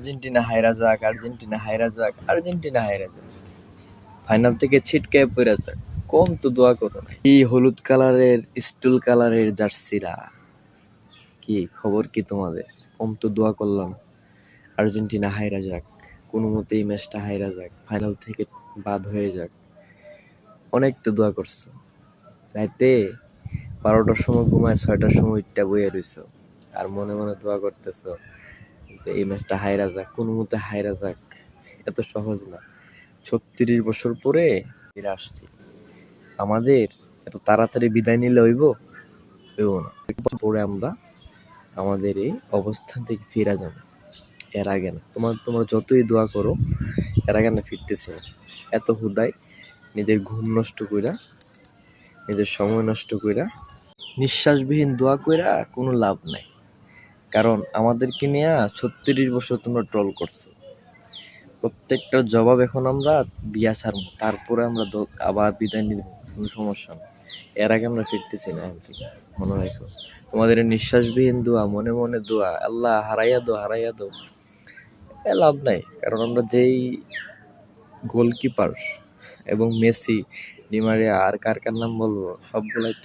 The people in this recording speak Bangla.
আর্জেন্টিনা হাইরা যাক, আর্জেন্টিনা হাইরা যাক, আর্জেন্টিনা হাইরা যাক, ফাইনাল থেকে ছিটকে পড়ে যাক, কম তো দোয়া করো না। এই হলুদ কালারের স্টুল কালারের জার্সিরা, কি খবর কি তোমাদের? কম তো দোয়া করলাম আর্জেন্টিনা হাইরা যাক, কোনো মতেই ম্যাচটা হাইরা যাক, ফাইনাল থেকে বাদ হয়ে যাক। অনেক তো দোয়া করছো, রাইতে 12টার সময় ঘুমায় 6টার সময় ইটটা বইয়া রইছো, আর মনে মনে দোয়া করতেছো যে এই ম্যাচটা হাইরা যাক, কোনো মতে হাইরা যাক। এত সহজ না। 36 বছর পরে ফিরে আসছি, আমাদের এত তাড়াতাড়ি বিদায় নিলে হইব না। পরে আমরা আমাদের এই অবস্থান থেকে ফিরে যাবো, এর আগে না। তোমরা যতই দোয়া করো, এর আগে না ফিরতেছি না। এত হুদাই নিজের ঘুম নষ্ট কইরা, নিজের সময় নষ্ট কইরা, নিঃশ্বাসবিহীন দোয়া কইরা কোনো লাভ নাই। কারণ আমাদেরকে নিয়ে 36 বছর তোমরা ট্রল করছো, প্রত্যেকটার জবাব এখন আমরা দিয়া ছাড়বো, তারপরে আমরা আবার বিদায় নিব, কোনো সমস্যা না। এর আগে আমরা ফিরতেছি না এখন থেকে, মনে রাখো। তোমাদের নিঃশ্বাসবিহীন দোয়া, মনে মনে দোয়া, আল্লাহ হারাইয়া দো এ লাভ নাই। কারণ আমরা যেই গোলকিপার এবং মেসি, ডিমারিয়া, আর কার কার নাম বলবো, সবগুলাই তো